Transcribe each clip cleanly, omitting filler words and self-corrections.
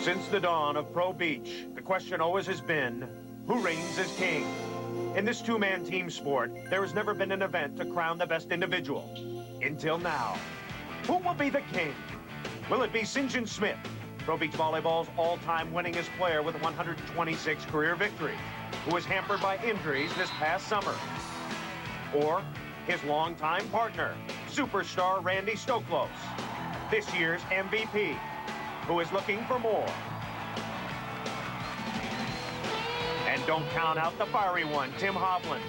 Since the dawn of Pro Beach, the question always has been, who reigns as king? In this two-man team sport, there has never been an event to crown the best individual. Until now. Who will be the king? Will it be St. John Smith, Pro Beach Volleyball's all-time winningest player with 126 career victories, who was hampered by injuries this past summer? Or his longtime partner, superstar Randy Stoklos, this year's MVP, who is looking for more? And don't count out the fiery one, Tim Hovland.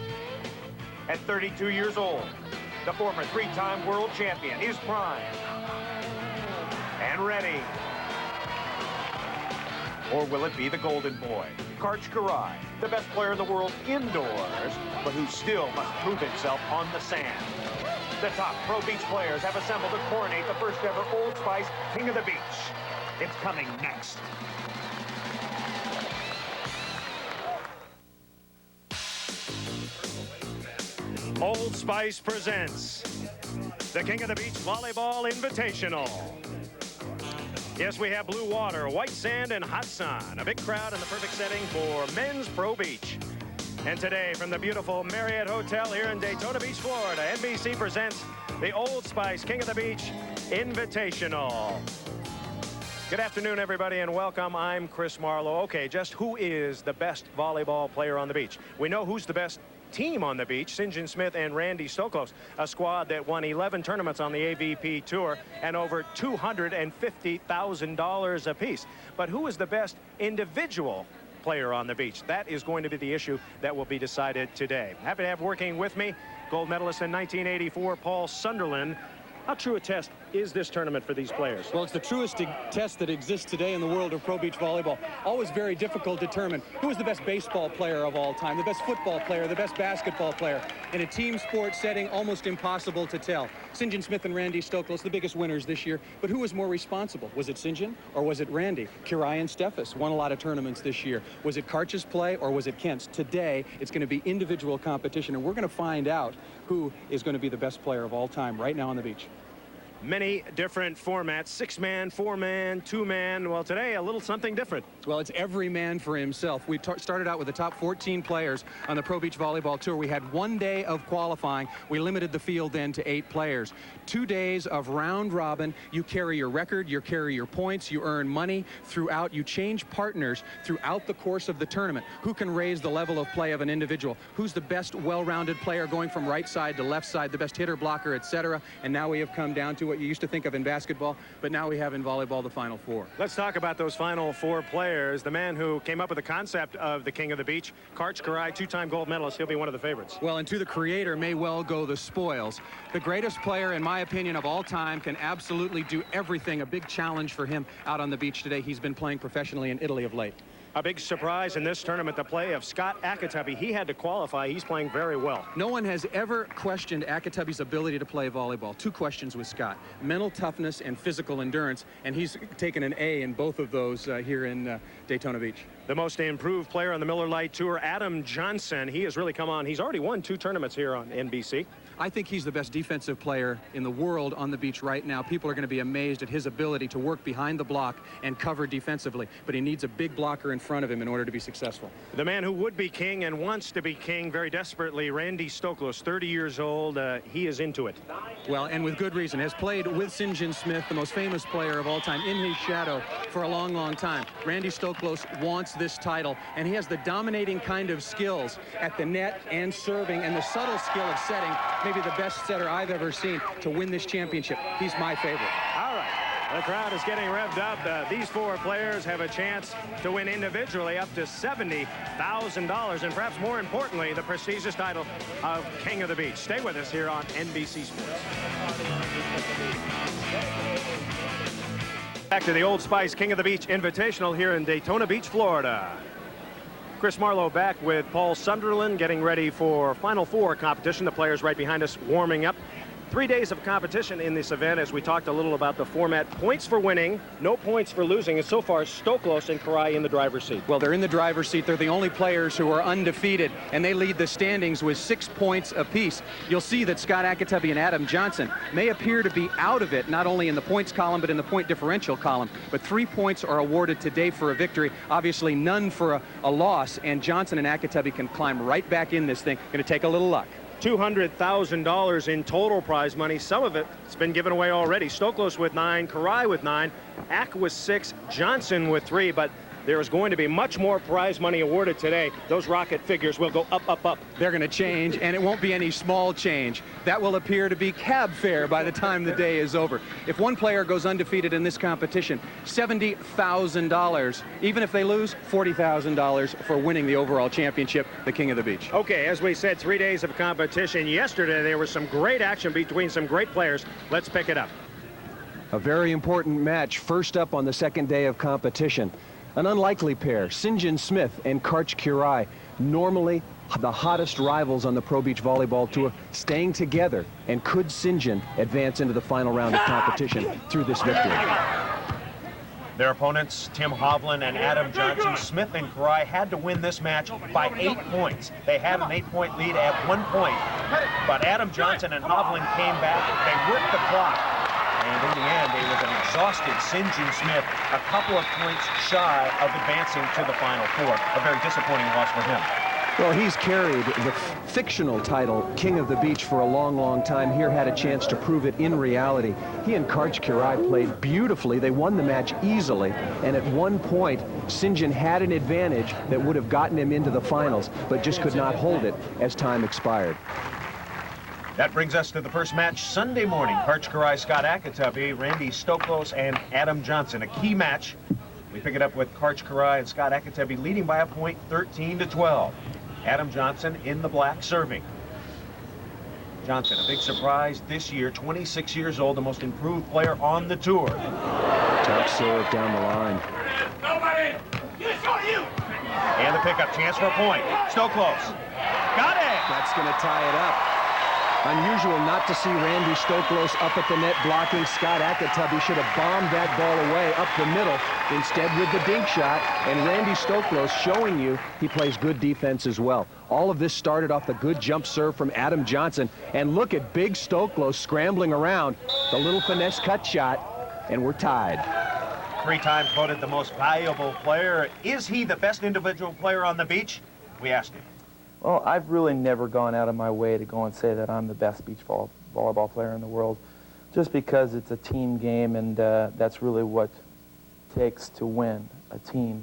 At 32 years old, the former three-time world champion is primed and ready. Or will it be the golden boy, Karch Karai, the best player in the world indoors, but who still must prove himself on the sand? The top Pro Beach players have assembled to coronate the first ever Old Spice King of the Beach. It's coming next. Old Spice presents the King of the Beach Volleyball Invitational. Yes, we have blue water, white sand, and hot sun. A big crowd in the perfect setting for men's Pro Beach. And today, from the beautiful Marriott Hotel here in Daytona Beach, Florida, NBC presents the Old Spice King of the Beach Invitational. Good afternoon, everybody, and welcome. I'm Chris Marlowe. Okay, just who is the best volleyball player on the beach? We know who's the best team on the beach, St. John Smith and Randy Stoklos, a squad that won 11 tournaments on the AVP tour and over $250,000 apiece. But who is the best individual player on the beach? That is going to be the issue that will be decided today. Happy to have working with me gold medalist in 1984, Paul Sunderland. How true a test is this tournament for these players? Well, it's the truest test that exists today in the world of Pro Beach volleyball. Always very difficult to determine who is the best baseball player of all time, the best football player, the best basketball player. In a team sport setting, almost impossible to tell. St. John Smith and Randy Stoklos, the biggest winners this year. But who was more responsible? Was it St. John or was it Randy? Karai and Steffes won a lot of tournaments this year. Was it Karch's play or was it Kent's? Today, it's going to be individual competition, and we're going to find out who is going to be the best player of all time right now on the beach. Many different formats, 6-man, 4-man, 2-man. Well, today, a little something different. Well, it's every man for himself. We started out with the top 14 players on the Pro Beach Volleyball Tour. We had 1 day of qualifying. We limited the field then to 8 players. 2 days of round robin. You carry your record, you carry your points, you earn money throughout. You change partners throughout the course of the tournament. Who can raise the level of play of an individual? Who's the best well-rounded player going from right side to left side, the best hitter, blocker, etc. And now we have come down to what you used to think of in basketball, but now we have in volleyball the Final Four. Let's talk about those Final Four players. The man who came up with the concept of the King of the Beach, Karch Karai, 2-time gold medalist. He'll be one of the favorites. Well, and to the creator may well go the spoils. The greatest player, in my opinion, of all time, can absolutely do everything. A big challenge for him out on the beach today. He's been playing professionally in Italy of late. A big surprise in this tournament, the play of Scott Akatubby. He had to qualify. He's playing very well. No one has ever questioned Akatubby's ability to play volleyball. 2 questions with Scott: mental toughness and physical endurance, and he's taken an A in both of those here in Daytona Beach. The most improved player on the Miller Lite Tour, Adam Johnson. He has really come on. He's already won 2 tournaments here on NBC. I think he's the best defensive player in the world on the beach right now. People are going to be amazed at his ability to work behind the block and cover defensively, but he needs a big blocker in front of him in order to be successful. The man who would be king and wants to be king very desperately, Randy Stoklos, 30 years old. He is into it. Well, and with good reason. Has played with St. John Smith, the most famous player of all time, in his shadow for a long, long time. Randy Stoklos wants this title, and he has the dominating kind of skills at the net and serving, and the subtle skill of setting. Maybe the best setter I've ever seen to win this championship. He's my favorite. All right. The crowd is getting revved up. These 4 players have a chance to win individually up to $70,000, and perhaps more importantly, the prestigious title of King of the Beach. Stay with us here on NBC Sports. Back to the Old Spice King of the Beach Invitational here in Daytona Beach, Florida. Chris Marlowe back with Paul Sunderland, getting ready for Final Four competition. The players right behind us warming up. 3 days of competition in this event, as we talked a little about the format. Points for winning, no points for losing, and so far Stoklos and Karai in the driver's seat. Well, they're in the driver's seat. They're the only players who are undefeated, and they lead the standings with 6 points apiece. You'll see that Scott Akatubby and Adam Johnson may appear to be out of it, not only in the points column, but in the point differential column. But 3 points are awarded today for a victory, obviously none for a loss, and Johnson and Akatubby can climb right back in this thing. Going to take a little luck. $200,000 in total prize money. Some of it's been given away already. Stoklos with 9, Karai with 9, Ak with 6, Johnson with 3, but there is going to be much more prize money awarded today. Those rocket figures will go up, up, up. They're going to change, and it won't be any small change. That will appear to be cab fare by the time the day is over. If one player goes undefeated in this competition, $70,000. Even if they lose, $40,000 for winning the overall championship, the King of the Beach. Okay, as we said, 3 days of competition. Yesterday, there was some great action between some great players. Let's pick it up. A very important match first up on the second day of competition. An unlikely pair, St. John Smith and Karch Kiraly, normally the hottest rivals on the Pro Beach Volleyball Tour, staying together. And could St. John advance into the final round of competition through this victory? Their opponents, Tim Hovland and Adam Johnson. Smith and Karai had to win this match by 8 points. They had an 8-point lead at 1 point. But Adam Johnson and Hovland came back. They worked the clock. And in the end, they were an exhausted St. John Smith, a couple of points shy of advancing to the Final Four. A very disappointing loss for him. Well, he's carried the fictional title, King of the Beach, for a long, long time. Here had a chance to prove it in reality. He and Karch Kiraly played beautifully. They won the match easily. And at one point, St. John had an advantage that would have gotten him into the finals, but just could not hold it as time expired. That brings us to the first match Sunday morning. Karch Kiraly, Scott Akatubby, Randy Stoklos, and Adam Johnson. A key match. We pick it up with Karch Kiraly and Scott Akatubby leading by a point, 13-12. Adam Johnson in the black serving. Johnson, a big surprise this year, 26 years old, the most improved player on the tour. Top serve down the line. And the pickup, chance for a point. Stoklos. Got it! That's going to tie it up. Unusual not to see Randy Stoklos up at the net blocking. Scott Akatubby should have bombed that ball away up the middle, instead with the dink shot. And Randy Stoklos showing you he plays good defense as well. All of this started off the good jump serve from Adam Johnson. And look at big Stoklos scrambling around. The little finesse cut shot, and we're tied. 3 times voted the most valuable player. Is he the best individual player on the beach? We asked him. Well, I've really never gone out of my way to go and say that I'm the best beach volleyball player in the world, just because it's a team game, and that's really what it takes to win, a team.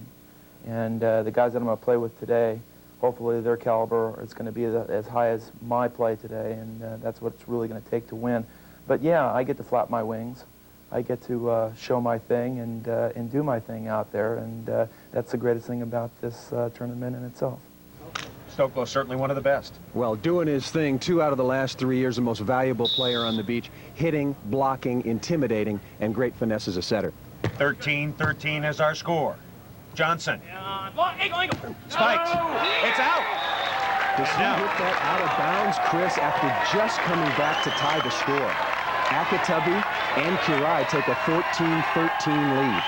And the guys that I'm going to play with today, hopefully their caliber is going to be as high as my play today, and that's what it's really going to take to win. But yeah, I get to flap my wings. I get to show my thing and do my thing out there, and that's the greatest thing about this tournament in itself. Stoklos certainly one of the best. Well, doing his thing 2 out of the last 3 years, the most valuable player on the beach, hitting, blocking, intimidating, and great finesse as a setter. 13-13 is our score. Johnson. Spikes. It's out. Does he hit that out of bounds, Chris, after just coming back to tie the score? Akatubby and Kiraly take a 14-13 lead.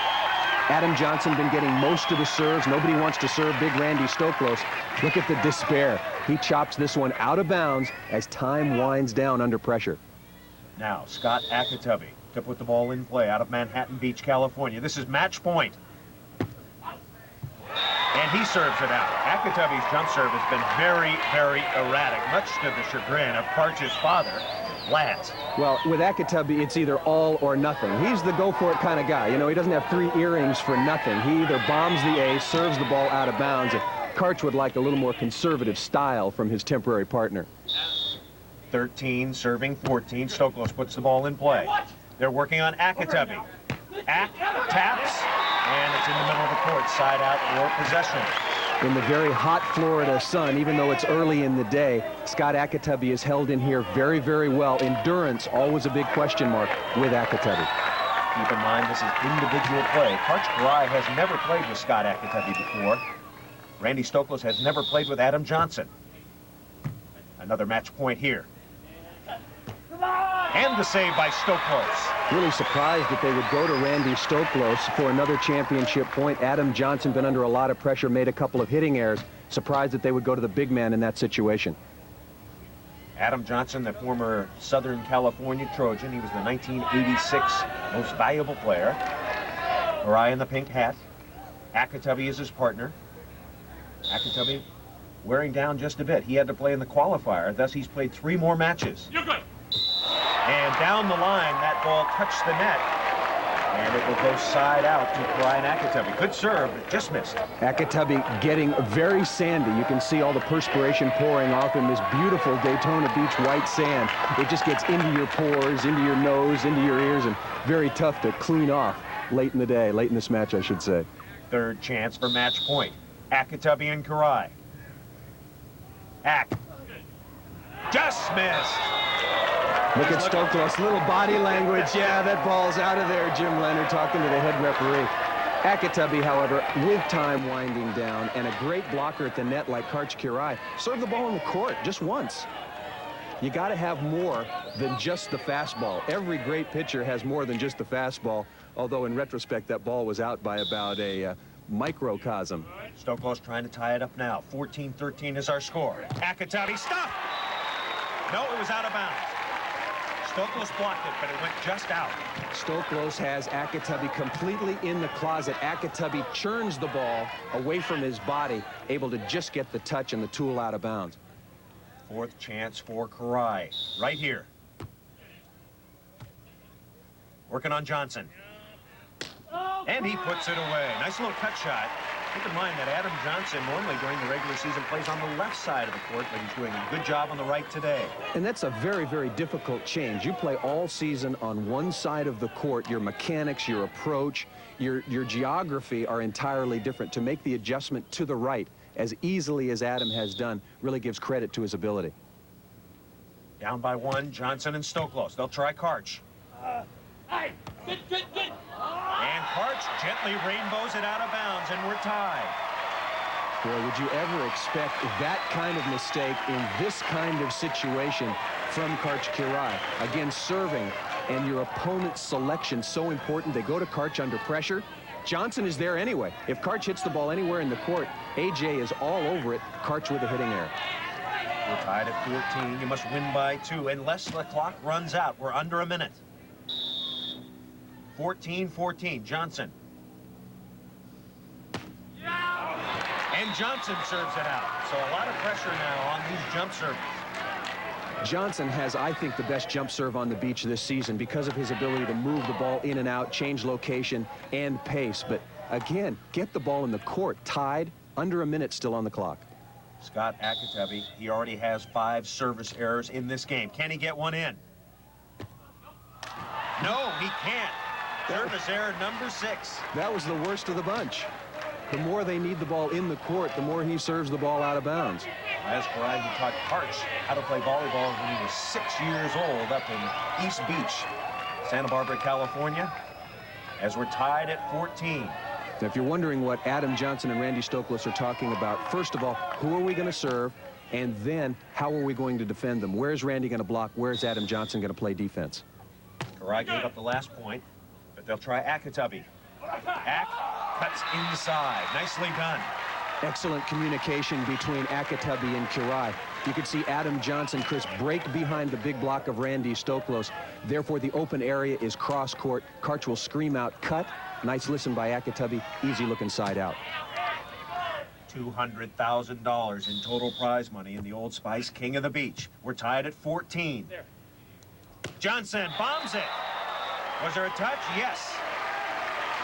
Adam Johnson been getting most of the serves. Nobody wants to serve big Randy Stoklos. Look at the despair. He chops this one out of bounds as time winds down under pressure. Now, Scott Akatubby to put the ball in play out of Manhattan Beach, California. This is match point. And he serves it out. Akatubby's jump serve has been very, very erratic, much to the chagrin of Karch's father, Lance. Well, with Akatubby, it's either all or nothing. He's the go-for-it kind of guy. You know, he doesn't have 3 earrings for nothing. He either bombs the ace, serves the ball out of bounds. And Karch would like a little more conservative style from his temporary partner. 13 serving 14. Stoklos puts the ball in play. They're working on Akatubby. Ak taps, and it's in the middle of the court, side out for possession. In the very hot Florida sun, even though it's early in the day, Scott Akatubby is held in here very, very well. Endurance, always a big question mark with Akatubby. Keep in mind, this is individual play. Karch Kiraly has never played with Scott Akatubby before. Randy Stoklos has never played with Adam Johnson. Another match point here. And the save by Stoklos. Really surprised that they would go to Randy Stoklos for another championship point. Adam Johnson been under a lot of pressure, made a couple of hitting errors. Surprised that they would go to the big man in that situation. Adam Johnson, the former Southern California Trojan. He was the 1986 most valuable player. Karai in the pink hat. Akatubby is his partner. Akatubby wearing down just a bit. He had to play in the qualifier, thus he's played 3 more matches. You're good. And down the line, that ball touched the net. And it will go side out to Karai and Akatubby. Good serve, but just missed. Akatubby getting very sandy. You can see all the perspiration pouring off in this beautiful Daytona Beach white sand. It just gets into your pores, into your nose, into your ears, and very tough to clean off late in the day, late in this match, I should say. Third chance for match point. Akatubby and Karai. Ak. Just missed. Look at Stoklos, little body language. Yeah, that ball's out of there, Jim Leonard talking to the head referee. Akatubby, however, with time winding down and a great blocker at the net like Karch Kirai, served the ball in the court just once. You got to have more than just the fastball. Every great pitcher has more than just the fastball, although in retrospect that ball was out by about a microcosm. Stoklos trying to tie it up now. 14-13 is our score. Akatubby, stop! No, it was out of bounds. Stoklos blocked it, but it went just out. Stoklos has Akatubby completely in the closet. Akatubby churns the ball away from his body, able to just get the touch and the tool out of bounds. Fourth chance for Karai, right here. Working on Johnson. And he puts it away. Nice little cut shot. Keep in mind that Adam Johnson normally during the regular season plays on the left side of the court, but he's doing a good job on the right today. And that's a very, very difficult change. You play all season on one side of the court. Your mechanics, your approach, your geography are entirely different. To make the adjustment to the right as easily as Adam has done really gives credit to his ability. Down by 1, Johnson and Stoklos. They'll try Karch. Hey, good. And Karch gently rainbows it out of bounds, and we're tied. Boy, would you ever expect that kind of mistake in this kind of situation from Karch Kirai? Again, serving and your opponent's selection so important. They go to Karch under pressure. Johnson is there anyway. If Karch hits the ball anywhere in the court, AJ is all over it. Karch with a hitting error. We're tied at 14. You must win by 2 unless the clock runs out. We're under a minute. 14-14, Johnson. And Johnson serves it out. So a lot of pressure now on these jump serves. Johnson has, I think, the best jump serve on the beach this season because of his ability to move the ball in and out, change location, and pace. But again, get the ball in the court, tied, under a minute still on the clock. Scott Akatubby, he already has 5 service errors in this game. Can he get one in? No, he can't. Service error number 6. That was the worst of the bunch. The more they need the ball in the court, the more he serves the ball out of bounds. As Karai, he taught Karch how to play volleyball when he was 6 years old up in East Beach, Santa Barbara, California, as we're tied at 14. Now, if you're wondering what Adam Johnson and Randy Stoklos are talking about, first of all, who are we going to serve? And then, how are we going to defend them? Where's Randy going to block? Where's Adam Johnson going to play defense? Karai gave up the last point, but they'll try Akatubby. Ak cuts inside. Nicely done. Excellent communication between Akatubby and Kirai. You could see Adam Johnson, Chris, break behind the big block of Randy Stoklos. Therefore, the open area is cross court. Karch will scream out, cut. Nice listen by Akatubby. Easy look inside out. $200,000 in total prize money in the Old Spice King of the Beach. We're tied at 14. Johnson bombs it. Was there a touch? Yes.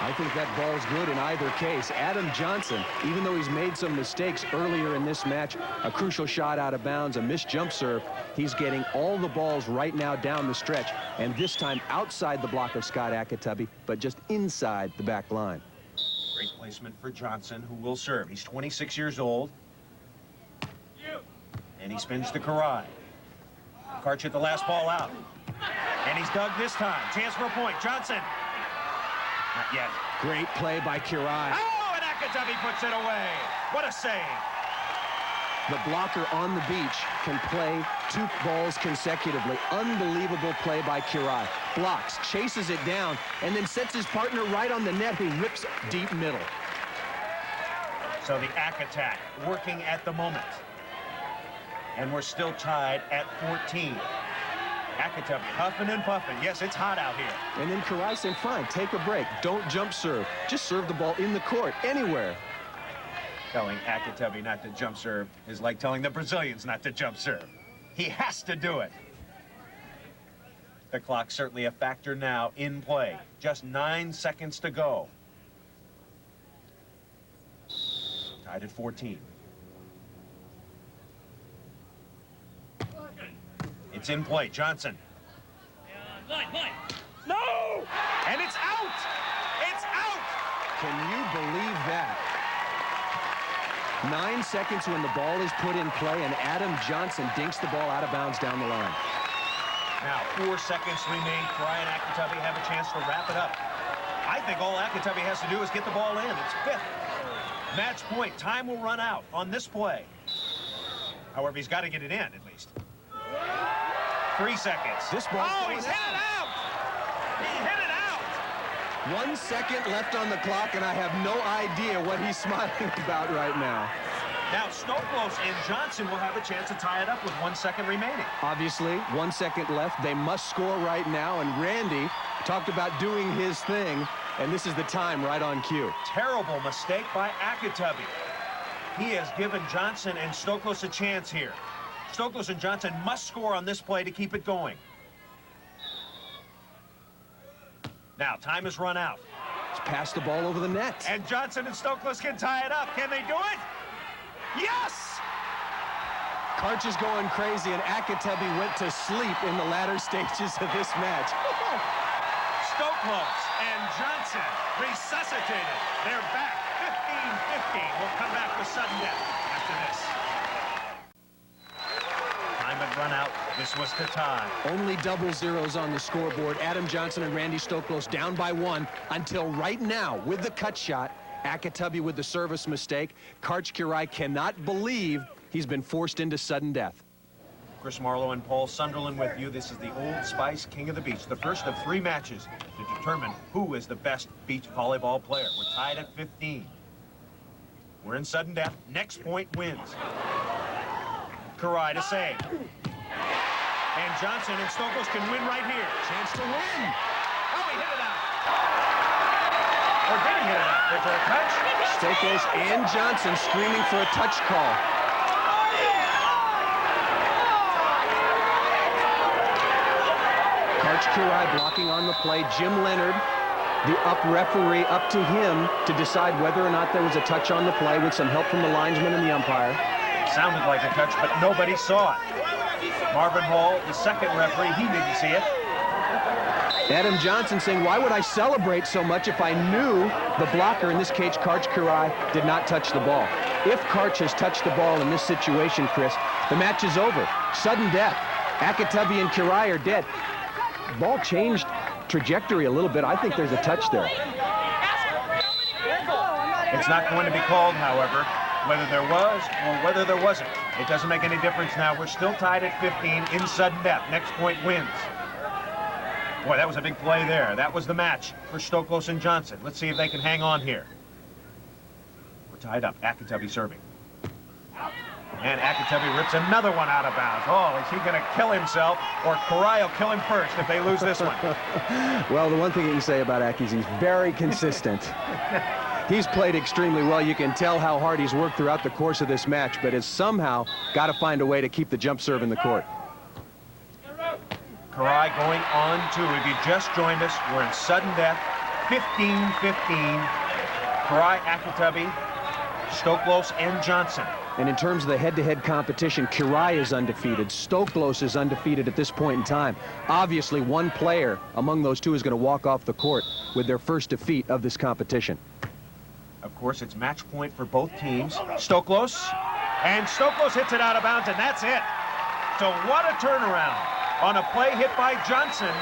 I think that ball's good in either case. Adam Johnson, even though he's made some mistakes earlier in this match, a crucial shot out of bounds, a missed jump serve, he's getting all the balls right now down the stretch, and this time outside the block of Scott Akatubby, but just inside the back line. Great placement for Johnson, who will serve. He's 26 years old. And he spins to Karai. Karch hit the last ball out. And he's dug this time. Chance for a point. Johnson. Not yet. Great play by Kirai. Oh, and Akatubby puts it away. What a save. The blocker on the beach can play 2 balls consecutively. Unbelievable play by Kirai. Blocks, chases it down, and then sets his partner right on the net, who rips deep middle. So the ACK attack working at the moment. And we're still tied at 14. Akatub huffing and puffing. Yes, it's hot out here. And then Kirai saying, fine, take a break. Don't jump serve. Just serve the ball in the court, anywhere. Telling Akatubby not to jump serve is like telling the Brazilians not to jump serve. He has to do it. The clock's certainly a factor now in play. Just 9 seconds to go. Tied at 14. It's in play. Johnson. No! And it's out! It's out! Can you believe that? 9 seconds when the ball is put in play, and Adam Johnson dinks the ball out of bounds down the line. Now, 4 seconds remain. Kirai and Akatubby have a chance to wrap it up. I think all Akatubby has to do is get the ball in. It's 5th. Match point. Time will run out on this play. However, he's got to get it in, at least. 3 seconds. This ball. Oh, he's hit it out! He hit it out! 1 second left on the clock, and I have no idea what he's smiling about right now. Now, Stoklos and Johnson will have a chance to tie it up with 1 second remaining. Obviously, 1 second left. They must score right now, and Randy talked about doing his thing, and this is the time right on cue. Terrible mistake by Akatubby. He has given Johnson and Stoklos a chance here. Stoklos and Johnson must score on this play to keep it going. Now, time has run out. Just pass the ball over the net. And Johnson and Stoklos can tie it up. Can they do it? Yes! Karch is going crazy, and Akatubby went to sleep in the latter stages of this match. Stoklos and Johnson resuscitated. They're back. 15-15. We'll come back with sudden death after this. Time had run out. This was the tie. Only double zeros on the scoreboard. Adam Johnson and Randy Stoklos down by 1 until right now with the cut shot. Akatubby with the service mistake. Karch Kirai cannot believe he's been forced into sudden death. Chris Marlowe and Paul Sunderland with you. This is the Old Spice King of the Beach, the first of 3 matches to determine who is the best beach volleyball player. We're tied at 15. We're in sudden death. Next point wins. Kirai to save. And Johnson and Stoklos can win right here. Chance to win. Oh, he hit it out. Or did he hit it out? Was there a touch? Stoklos and Johnson screaming for a touch call. Karch Kirai blocking on the play. Jim Leonard, the referee, up to him to decide whether or not there was a touch on the play with some help from the linesman and the umpire. Sounded like a touch, but nobody saw it. Marvin Hall, the second referee, he didn't see it. Adam Johnson saying, why would I celebrate so much if I knew the blocker, in this case Karch Kirai, did not touch the ball? If Karch has touched the ball in this situation, Chris, the match is over. Sudden death. Akatubby and Kirai are dead. Ball changed trajectory a little bit. I think there's a touch there. It's not going to be called, however, whether there was or whether there wasn't. It doesn't make any difference now. We're still tied at 15 in sudden death. Next point wins. Boy, that was a big play there. That was the match for Stoklos and Johnson. Let's see if they can hang on here. We're tied up. Akatubby serving. And Akatubby rips another one out of bounds. Oh, is he going to kill himself, or Kirai will kill him first if they lose this one? Well, the one thing you can say about Aki is he's very consistent. He's played extremely well. You can tell how hard he's worked throughout the course of this match, but has somehow got to find a way to keep the jump serve in the court. Kirai going on to, if you just joined us, we're in sudden death, 15-15. Kirai, Akatubby, Stoklos, and Johnson. And in terms of the head-to-head competition, Kirai is undefeated. Stoklos is undefeated at this point in time. Obviously, one player among those two is going to walk off the court with their first defeat of this competition. Of course, it's match point for both teams. Stoklos, and Stoklos hits it out of bounds, and that's it. So what a turnaround on a play hit by Johnson.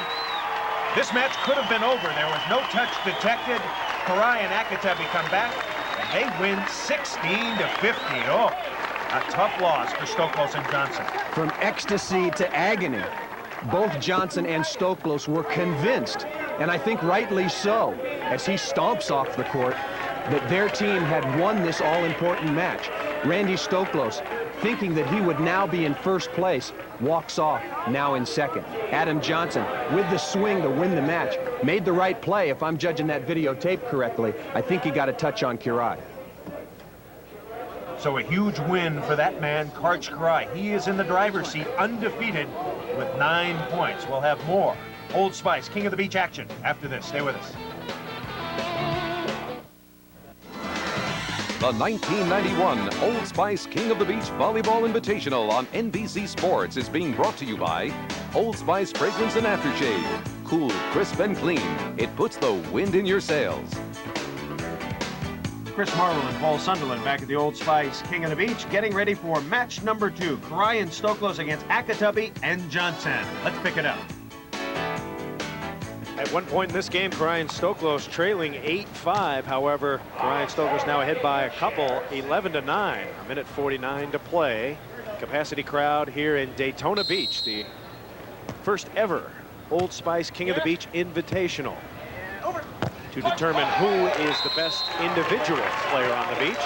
This match could have been over. There was no touch detected. Kirai and Akatubby come back, and they win 16-50. Oh, A tough loss for Stoklos and Johnson. From ecstasy to agony, both Johnson and Stoklos were convinced, and I think rightly so, as he stomps off the court, that their team had won this all-important match. Randy Stoklos, thinking that he would now be in first place, walks off, now in second. Adam Johnson, with the swing to win the match, made the right play. If I'm judging that videotape correctly, I think he got a touch on Kirai. So a huge win for that man, Karch Kirai. He is in the driver's seat, undefeated, with 9 points. We'll have more Old Spice King of the Beach action after this. Stay with us. The 1991 Old Spice King of the Beach Volleyball Invitational on NBC Sports is being brought to you by Old Spice Fragrance and Aftershave. Cool, crisp, and clean. It puts the wind in your sails. Chris Marlowe and Paul Sunderland back at the Old Spice King of the Beach, getting ready for match number 2. Kirai and Stoklos against Akatubby and Johnson. Let's pick it up. At one point in this game, Kirai and Stoklos trailing 8-5. However, Kirai and Stoklos now ahead by a couple, 11-9. A minute 49 to play. Capacity crowd here in Daytona Beach, the first ever Old Spice King of the Beach Invitational. To determine who is the best individual player on the beach.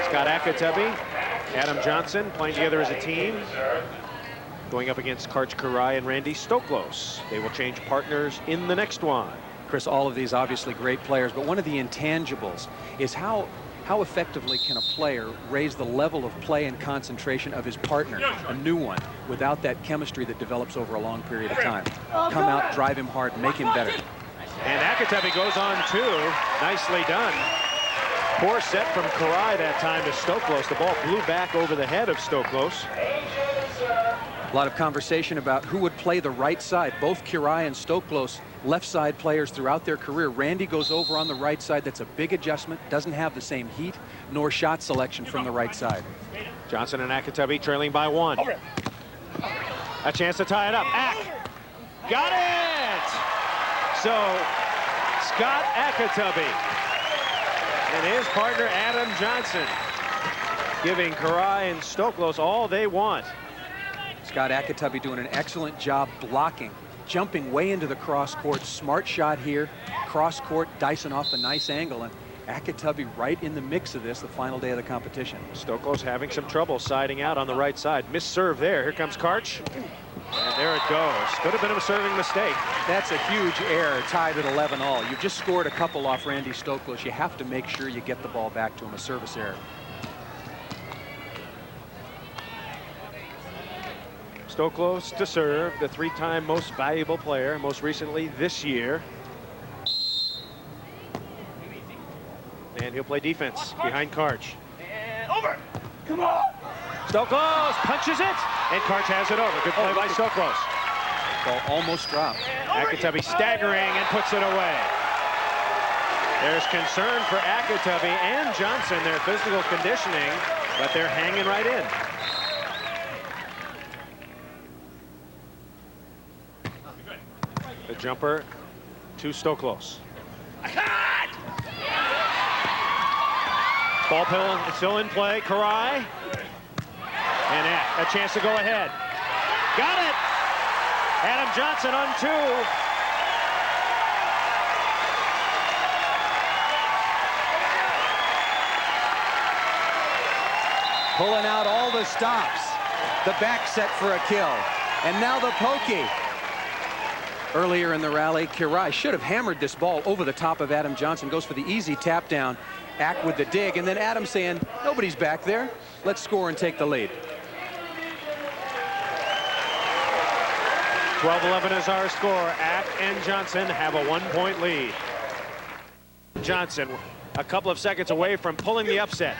Scott Akatubby, Adam Johnson playing together as a team, going up against Karch Kirai and Randy Stoklos. They will change partners in the next one. Chris, all of these obviously great players, but one of the intangibles is how effectively can a player raise the level of play and concentration of his partner, a new one, without that chemistry that develops over a long period of time. Come out, drive him hard, make him better. And Akatubby goes on 2. Nicely done. Poor set from Kirai that time to Stoklos. The ball blew back over the head of Stoklos. A lot of conversation about who would play the right side. Both Kirai and Stoklos left side players throughout their career. Randy goes over on the right side. That's a big adjustment. Doesn't have the same heat nor shot selection from the right side. Johnson and Akatubby trailing by 1. A chance to tie it up. Got it! So, Scott Akatubby and his partner Adam Johnson giving Kirai and Stoklos all they want. Scott Akatubby doing an excellent job blocking, jumping way into the cross court. Smart shot here, cross court, dicing off a nice angle, and Akatubby right in the mix of this the final day of the competition. Stoklos having some trouble siding out on the right side. Missed serve there. Here comes Karch. And there it goes. Could have been a serving mistake. That's a huge error, tied at 11-all. You've just scored a couple off Randy Stoklos. You have to make sure you get the ball back to him, a service error. Stoklos to serve, the 3-time most valuable player, most recently this year. And he'll play defense behind Karch. Over. Come on. Stoklos punches it, and Karch has it over. Good play by Stoklos. Ball almost dropped. Akatubby staggering and puts it away. There's concern for Akatubby and Johnson, their physical conditioning, but they're hanging right in. The jumper to Stoklos. Ball still in play. Kirai. And a chance to go ahead. Got it! Adam Johnson on 2. Pulling out all the stops. The back set for a kill. And now the pokey. Earlier in the rally, Kirai should have hammered this ball over the top of Adam Johnson. Goes for the easy tap down. Ack with the dig, and then Adam saying, nobody's back there. Let's score and take the lead. 12-11 is our score. Ack and Johnson have a 1-point lead. Johnson a couple of seconds away from pulling the upset.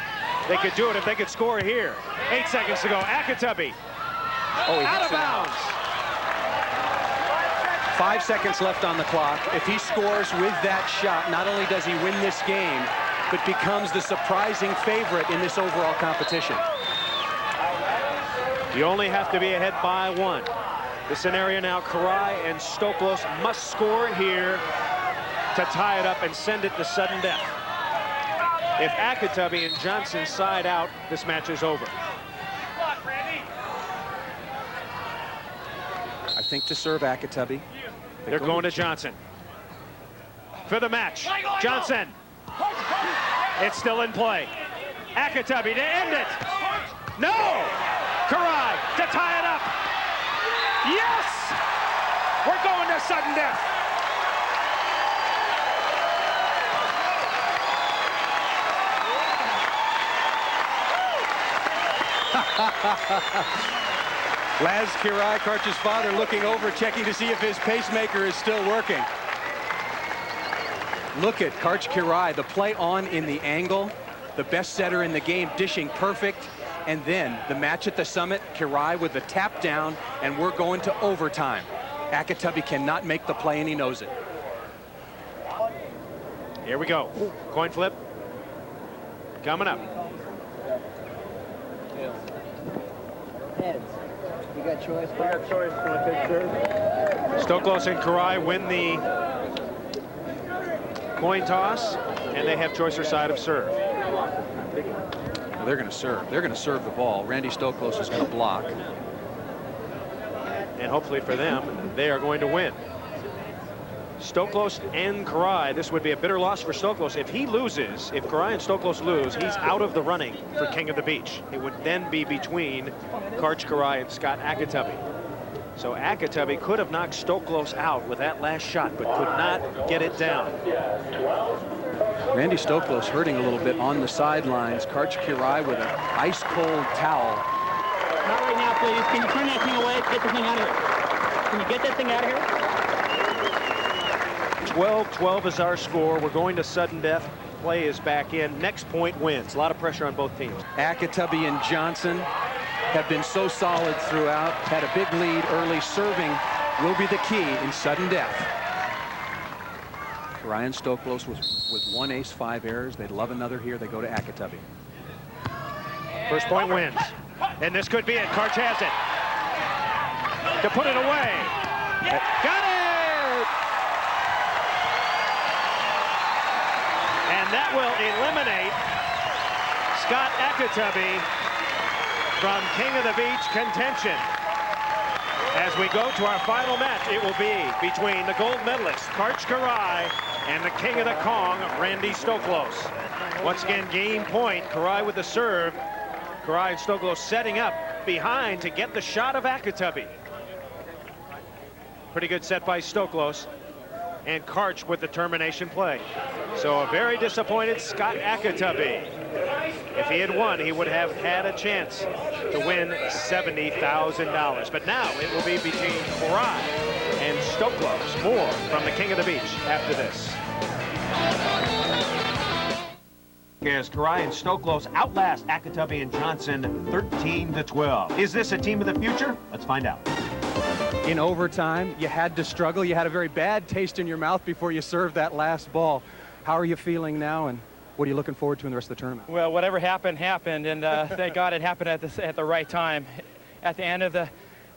They could do it if they could score here. 8 seconds to go. Akatubby out of bounds. 5 seconds left on the clock. If he scores with that shot, not only does he win this game, but becomes the surprising favorite in this overall competition. You only have to be ahead by 1. The scenario now, Kirai and Stoklos must score here to tie it up and send it to sudden death. If Akatubby and Johnson side out, this match is over. I think to serve Akatubby. They're going to Johnson. For the match, Johnson. It's still in play. Akatubby to end it. No! Karai to tie it up. Yes! We're going to sudden death. Laz Kirai, Karch's father, looking over, checking to see if his pacemaker is still working. Look at Karch Kirai, the play on in the angle, the best setter in the game, dishing perfect. And then the match at the summit, Kirai with the tap down, and we're going to overtime. Akatubby cannot make the play, and he knows it. Here we go. Coin flip. Coming up. Heads. You got choice. I got choice. Want to take serve? Stoklos and Karai win the coin toss, and they have choice or side of serve. They're going to serve. They're going to serve the ball. Randy Stoklos is going to block. And hopefully for them, they are going to win. Stoklos and Karai, this would be a bitter loss for Stoklos. If he loses, if Karai and Stoklos lose, he's out of the running for King of the Beach. It would then be between Karch Karai and Scott Akatubby. So Akatubby could have knocked Stoklos out with that last shot, but could not get it down. Randy Stoklos hurting a little bit on the sidelines. Karch Kirai with an ice-cold towel. Not right now, please. Can you turn that thing away? Get the thing out of here. Can you get that thing out of here? 12-12 is our score. We're going to sudden death. Play is back in. Next point wins. A lot of pressure on both teams. Akatubby and Johnson have been so solid throughout. Had a big lead early. Serving will be the key in sudden death. Ryan Stoklos with 1 ace, 5 errors. They'd love another here. They go to Akatubby. First point wins. And this could be it. Karch has it. To put it away. Got it! And that will eliminate Scott Akatubby from King of the Beach contention. As we go to our final match, it will be between the gold medalist, Karch Karai, and the King of the Kong, Randy Stoklos. Once again, game point, Karai with the serve. Karai and Stoklos setting up behind to get the shot of Akatubby. Pretty good set by Stoklos. And Karch with the termination play. So a very disappointed Scott Akatubby. If he had won, he would have had a chance to win $70,000. But now it will be between Karai and Stoklos. More from the King of the Beach after this. As Karai and Stoklos outlast Akatubby and Johnson 13-12. Is this a team of the future? Let's find out. In overtime, you had to struggle. You had a very bad taste in your mouth before you served that last ball. How are you feeling now, and what are you looking forward to in the rest of the tournament? Well, whatever happened, happened, and thank God it happened at the right time. At the end of the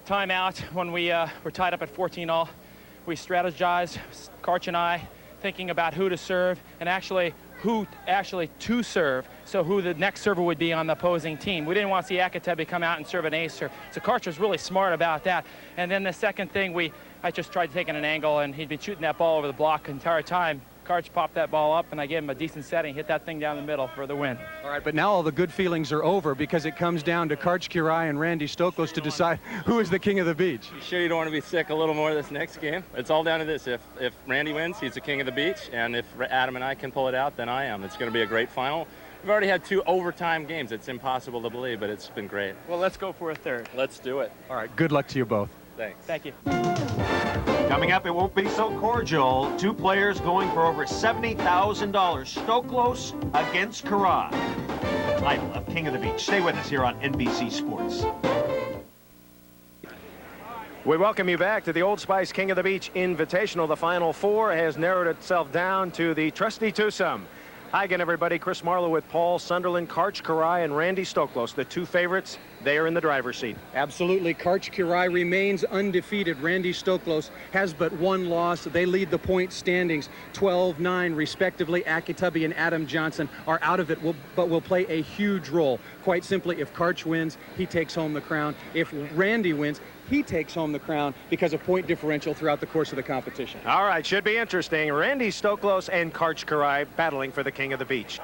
timeout, when we were tied up at 14-all, we strategized, Karch and I, thinking about who to serve, and who to serve, so who the next server would be on the opposing team. We didn't want to see Akatubby come out and serve an ace serve. So Karch was really smart about that. And then the second thing, I just tried taking an angle, and he'd been shooting that ball over the block the entire time. Karch popped that ball up, and I gave him a decent setting, hit that thing down the middle for the win. All right, but now all the good feelings are over because it comes down to Karch Kirai and Randy Stoklos to decide who is the King of the Beach. You sure you don't want to be sick a little more this next game? It's all down to this. If Randy wins, he's the King of the Beach, and if Adam and I can pull it out, then I am. It's going to be a great final. We've already had 2 overtime games. It's impossible to believe, but it's been great. Well, let's go for a third. Let's do it. All right, good luck to you both. Thanks. Thank you. Coming up, it won't be so cordial. 2 players going for over $70,000. Stoklos against Karai. Title of King of the Beach. Stay with us here on NBC Sports. We welcome you back to the Old Spice King of the Beach Invitational. The Final Four has narrowed itself down to the trusty twosome Hi again, everybody. Chris Marlowe with Paul Sunderland, Karch Kiraly, and Randy Stoklos. The two favorites, they are in the driver's seat. Absolutely. Karch Kiraly remains undefeated. Randy Stoklos has but one loss. They lead the point standings 12-9 respectively. Akitabi and Adam Johnson are out of it, but will play a huge role. Quite simply, if Karch wins, he takes home the crown. If Randy wins, he takes home the crown because of point differential throughout the course of the competition. All right, should be interesting. Randy Stoklos and Karch Kiraly battling for the King of the Beach.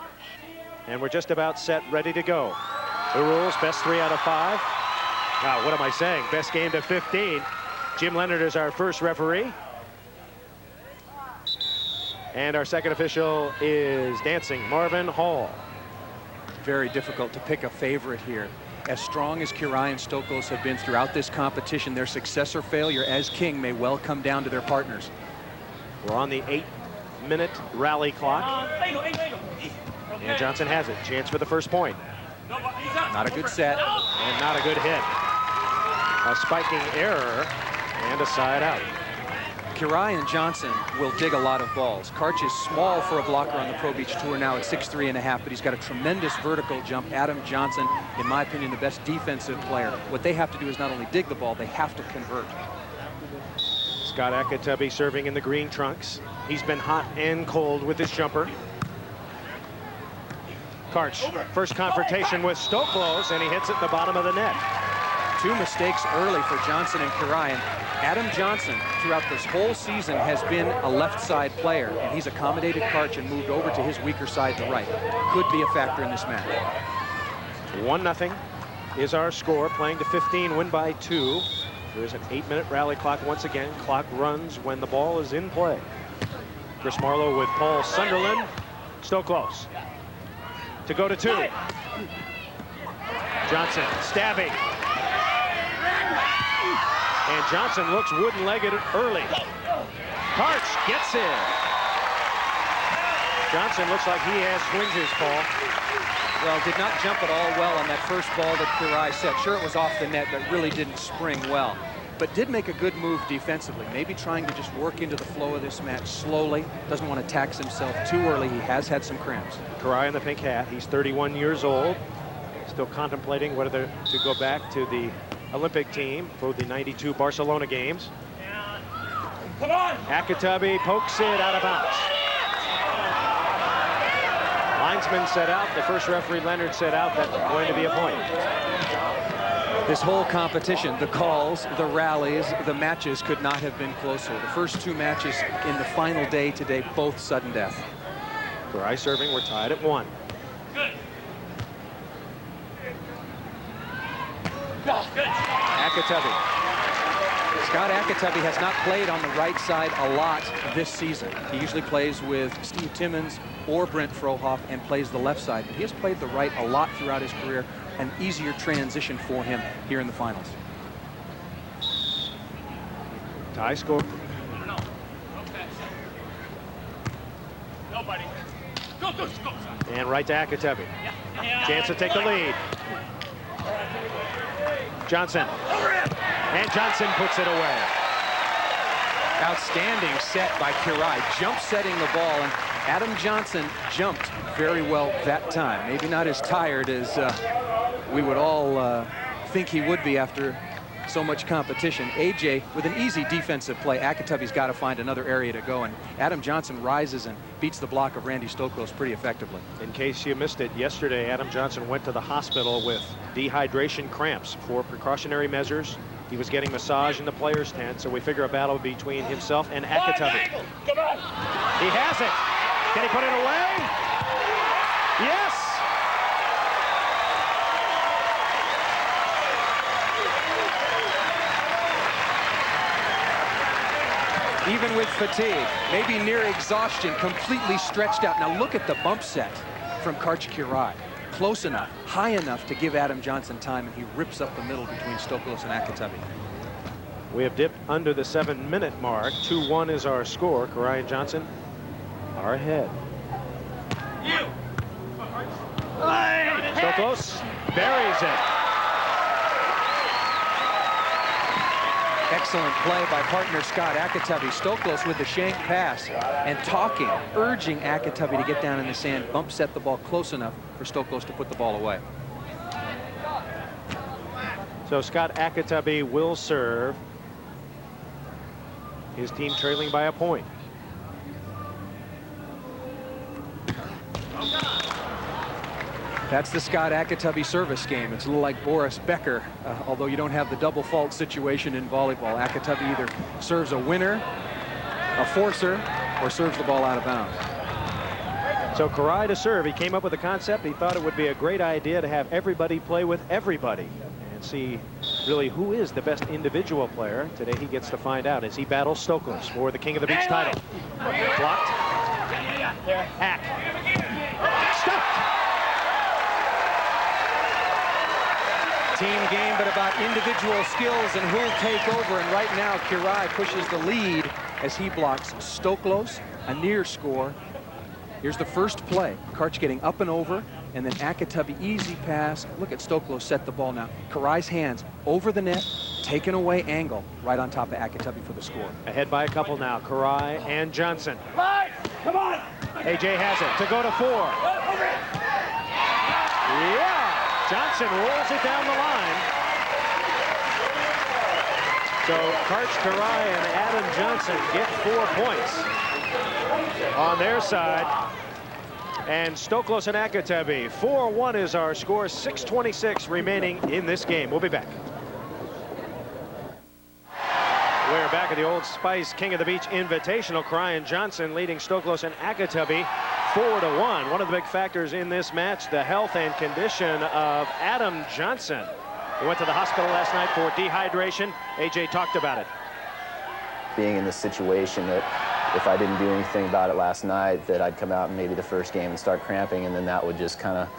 And we're just about set, ready to go. The rules, best 3 out of 5. Now, what am I saying? Best game to 15. Jim Leonard is our first referee. And our second official is dancing Marvin Hall. Very difficult to pick a favorite here. As strong as Kiraly and Stoklos have been throughout this competition, their success or failure as king may well come down to their partners. We're on the 8-minute rally clock. And Johnson has it. Chance for the first point. Not a good set. And not a good hit. A spiking error and a side out. Kiraly and Johnson will dig a lot of balls. Karch is small for a blocker on the Pro Beach Tour now at 6'3½", but he's got a tremendous vertical jump. Adam Johnson, in my opinion, the best defensive player. What they have to do is not only dig the ball, they have to convert. Scott Akitabi serving in the green trunks. He's been hot and cold with his jumper. Karch, first confrontation with Stoklos, and he hits it in the bottom of the net. 2 mistakes early for Johnson and Kiraly. And Adam Johnson, throughout this whole season, has been a left side player, and he's accommodated Karch and moved over to his weaker side to right. Could be a factor in this match. 1-0 is our score. Playing to 15, win by 2. There is an 8-minute rally clock once again. Clock runs when the ball is in play. Chris Marlowe with Paul Sunderland. Stoklos to go to 2. Johnson stabbing. And Johnson looks wooden-legged early. Karch gets in. Johnson looks like he has twinges, Paul. Well, did not jump at all well on that first ball that Kiraly set. Sure, it was off the net, but really didn't spring well. But did make a good move defensively. Maybe trying to just work into the flow of this match slowly. Doesn't want to tax himself too early. He has had some cramps. Kiraly in the pink hat. He's 31 years old. Still contemplating whether to go back to the Olympic team for the '92 Barcelona games. Come on! Akitabi pokes it out of bounds. Linesman set out. The first referee, Leonard, set out. That's going to be a point. This whole competition, the calls, the rallies, the matches could not have been closer. The first 2 matches in the final day today, both sudden death. Kiraly serving. We're tied at 1. Good. Akitabi. Scott Akitabi has not played on the right side a lot this season. He usually plays with Steve Timmons or Brent Frohoff and plays the left side, but he has played the right a lot throughout his career. An easier transition for him here in the finals. Tie score. Nobody. Go. And right to Akitabi. Chance to take the lead. Johnson. And Johnson puts it away. Outstanding set by Kiraly, jump setting the ball, and Adam Johnson jumped very well that time. Maybe not as tired as we would all think he would be after so much competition. AJ with an easy defensive play. Akitabi's got to find another area to go, and Adam Johnson rises and beats the block of Randy Stoklos pretty effectively. In case you missed it, yesterday Adam Johnson went to the hospital with dehydration cramps. For precautionary measures, he was getting massage in the players' tent, so we figure a battle between himself and Akitabi. Come on! He has it. Can he put it away? Yes! Even with fatigue, maybe near exhaustion, completely stretched out. Now look at the bump set from Karch Kiraly. Close enough, high enough to give Adam Johnson time, and he rips up the middle between Stoklos and Akitabi. We have dipped under the 7-minute mark. 2-1 is our score. Kiraly and Johnson are ahead. Stoklos buries it. Excellent play by partner Scott Akatubby. Stoklos with the shank pass and talking, urging Akatubby to get down in the sand, bump set the ball close enough for Stoklos to put the ball away. So Scott Akatubby will serve. His team trailing by a point. That's the Scott Akatubby service game. It's a little like Boris Becker, although you don't have the double fault situation in volleyball. Akatubby either serves a winner, a forcer, or serves the ball out of bounds. So Karai to serve. He came up with a concept. He thought it would be a great idea to have everybody play with everybody and see really who is the best individual player. Today he gets to find out as he battles Stoklos for the King of the Beach title. Blocked. Hack. Stuffed. Team game, but about individual skills and who'll take over. And right now, Kirai pushes the lead as he blocks Stoklos, a near score. Here's the first play. Karch getting up and over, and then Akatubby easy pass. Look at Stoklos set the ball now. Karai's hands over the net, taken away angle, right on top of Akatubby for the score. Ahead by a couple now, Karai and Johnson. Come on! AJ has it to go to 4. Yeah! Johnson rolls it down the line. So Karch Karai and Adam Johnson get 4 points on their side. And Stoklos and Akatubby, 4-1 is our score. 6:26 remaining in this game. We'll be back. We're back at the Old Spice King of the Beach Invitational. Karai and Johnson leading Stoklos and Akatubby 4-1. One of the big factors in this match, the health and condition of Adam Johnson. He went to the hospital last night for dehydration. AJ talked about it. Being in this situation that if I didn't do anything about it last night, that I'd come out in maybe the first game and start cramping, and then that would just kind of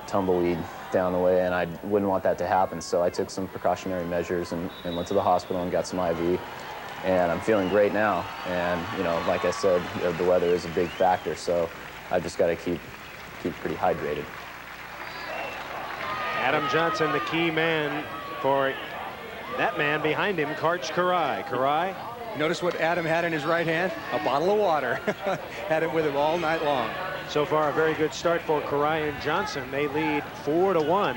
tumbleweed down the way, and I wouldn't want that to happen. So I took some precautionary measures and went to the hospital and got some IV. And I'm feeling great now. And, you know, like I said, the weather is a big factor, so I just got to keep pretty hydrated. Adam Johnson, the key man for that man behind him, Karch Karai. Karai. Notice what Adam had in his right hand? A bottle of water. Had it with him all night long. So far, a very good start for Karai and Johnson. They lead 4-1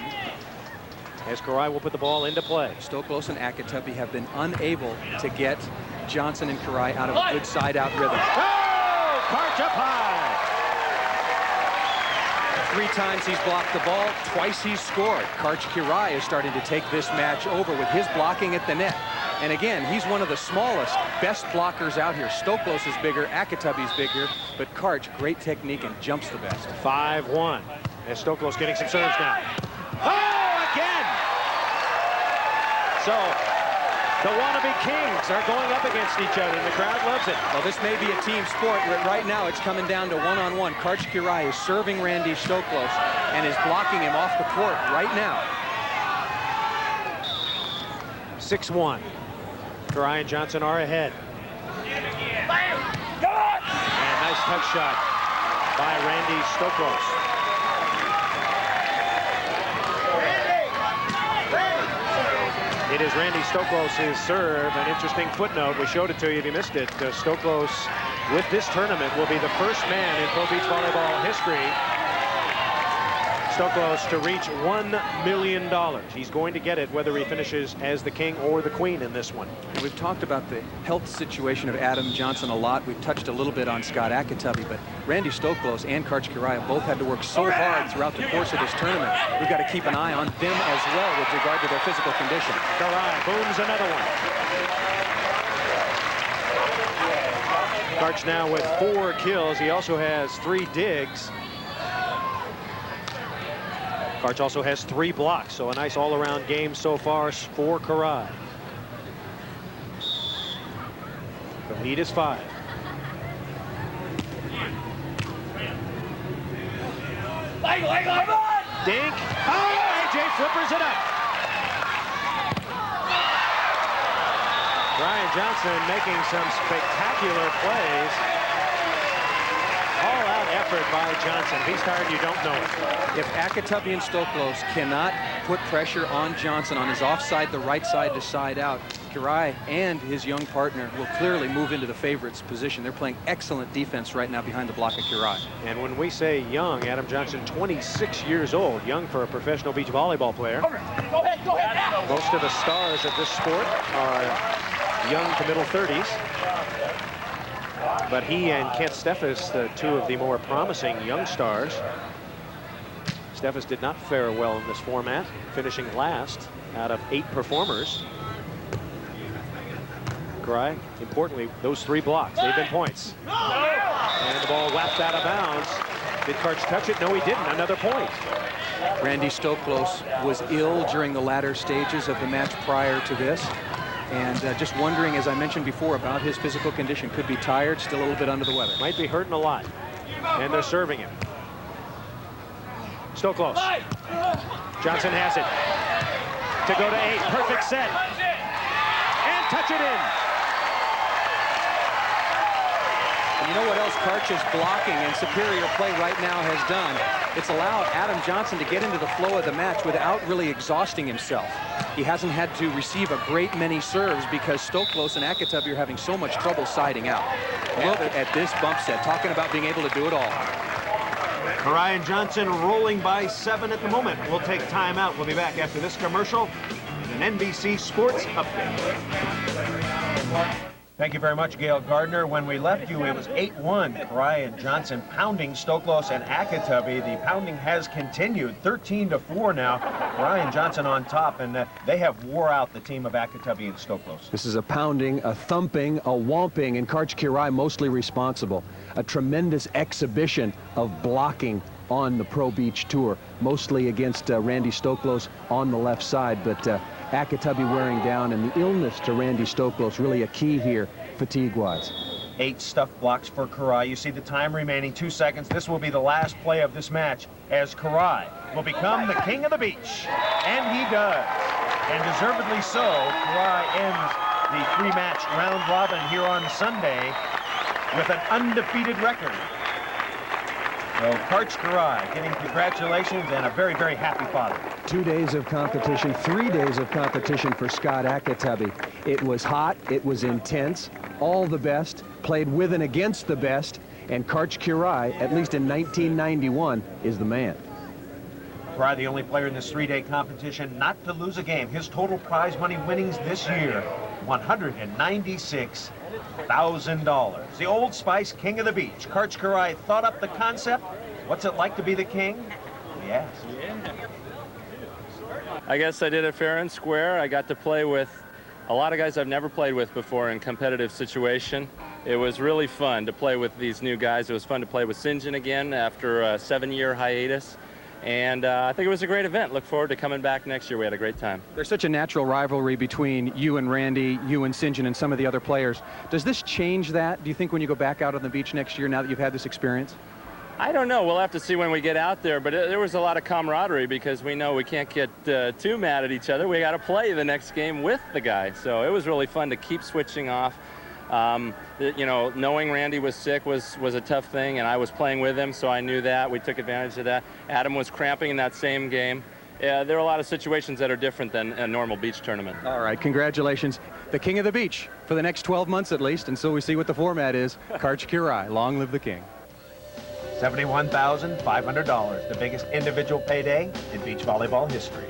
as Karai will put the ball into play. Stoklos and Akatubby have been unable to get Johnson and Karai out of a good side-out rhythm. Oh! Karch up high. 3 times he's blocked the ball, twice he's scored. Karch Karai is starting to take this match over with his blocking at the net. And again, he's one of the smallest, best blockers out here. Stoklos is bigger, Akatubby's bigger, but Karch, great technique and jumps the best. 5-1 as Stoklos getting some serves now. Oh, again! So, the wannabe Kings are going up against each other, and the crowd loves it. Well, this may be a team sport, but right now it's coming down to one-on-one. Karch Karai is serving Randy Stoklos and is blocking him off the court right now. 6-1. Karai and Johnson are ahead. And nice touch shot by Randy Stoklos. It is Randy Stoklos' serve. An interesting footnote. We showed it to you if you missed it. Stoklos, with this tournament, will be the first man in Pro Beach Volleyball history, Stoklos, to reach $1 million. He's going to get it whether he finishes as the king or the queen in this one. And we've talked about the health situation of Adam Johnson a lot. We've touched a little bit on Scott Akatubby, but Randy Stoklos and Karch Karai both had to work so hard throughout the course of this tournament. We've got to keep an eye on them as well with regard to their physical condition. Karai booms another one. Karch now with 4 kills. He also has 3 digs. Karch also has 3 blocks, so a nice all-around game so far for Karai. The lead is 5. Dink. Oh, AJ flippers it up. Brian Johnson making some spectacular plays. All-out effort by Johnson. If he's tired, you don't know it. If Akatubby and Stoklos cannot put pressure on Johnson on his offside, the right side to side out, Kurai and his young partner will clearly move into the favorites position. They're playing excellent defense right now behind the block of Kurai. And when we say young, Adam Johnson, 26 years old, young for a professional beach volleyball player. Go ahead. Most of the stars of this sport are young to middle 30s. But he and Kent Steffes, the two of the more promising young stars. Steffes did not fare well in this format, finishing last out of 8 performers. Kurai, importantly, those 3 blocks, they've been points. And the ball whapped out of bounds. Did Karch touch it? No, he didn't. Another point. Randy Stoklos was ill during the latter stages of the match prior to this. And just wondering, as I mentioned before, about his physical condition. Could be tired, still a little bit under the weather. Might be hurting a lot. And they're serving him. Stoklos. Johnson has it. To go to 8. Perfect set. And touch it in. And you know what else Karch's blocking and superior play right now has done? It's allowed Adam Johnson to get into the flow of the match without really exhausting himself. He hasn't had to receive a great many serves because Stoklos and Akatubby are having so much trouble siding out. Look at this bump set, talking about being able to do it all. Kurai and Johnson rolling by 7 at the moment. We'll take time out. We'll be back after this commercial with an NBC Sports Update. Thank you very much, Gail Gardner. When we left you, it was 8-1. Kurai and Johnson pounding Stoklos and Akatubby. The pounding has continued, 13-4 now. Kurai and Johnson on top, and they have wore out the team of Akatubby and Stoklos. This is a pounding, a thumping, a whomping, and Karch Kurai mostly responsible. A tremendous exhibition of blocking on the Pro Beach Tour, mostly against Randy Stoklos on the left side, but Akatubby wearing down, and the illness to Randy Stoklos really a key here, fatigue-wise. 8 stuffed blocks for Kurai. You see the time remaining, 2 seconds. This will be the last play of this match as Kurai will become the king of the beach. And he does. And deservedly so. Kurai ends the 3-match round robin here on Sunday with an undefeated record. So Karch Kurai getting congratulations and a very, very happy father. 2 days of competition, 3 days of competition for Scott Akatubby. It was hot, it was intense, all the best, played with and against the best, and Karch Kurai, at least in 1991, is the man. Kurai, the only player in this 3-day competition not to lose a game. His total prize money winnings this year, $196,000. The Old Spice King of the Beach. Karch Kurai thought up the concept. What's it like to be the king? Yes. I guess I did it fair and square. I got to play with a lot of guys I've never played with before in competitive situation. It was really fun to play with these new guys. It was fun to play with St. John again after a 7-year hiatus. And I think it was a great event. Look forward to coming back next year. We had a great time. There's such a natural rivalry between you and Randy, you and St. John, and some of the other players. Does this change that, do you think, when you go back out on the beach next year, now that you've had this experience? I don't know. We'll have to see when we get out there, but there was a lot of camaraderie because we know we can't get too mad at each other. We got to play the next game with the guy. So it was really fun to keep switching off. You know, knowing Randy was sick was a tough thing, and I was playing with him, so I knew that. We took advantage of that. Adam was cramping in that same game. There are a lot of situations that are different than a normal beach tournament. All right, congratulations. The king of the beach for the next 12 months at least, until we see what the format is. Karch Kurai, long live the king. $71,500, the biggest individual payday in beach volleyball history.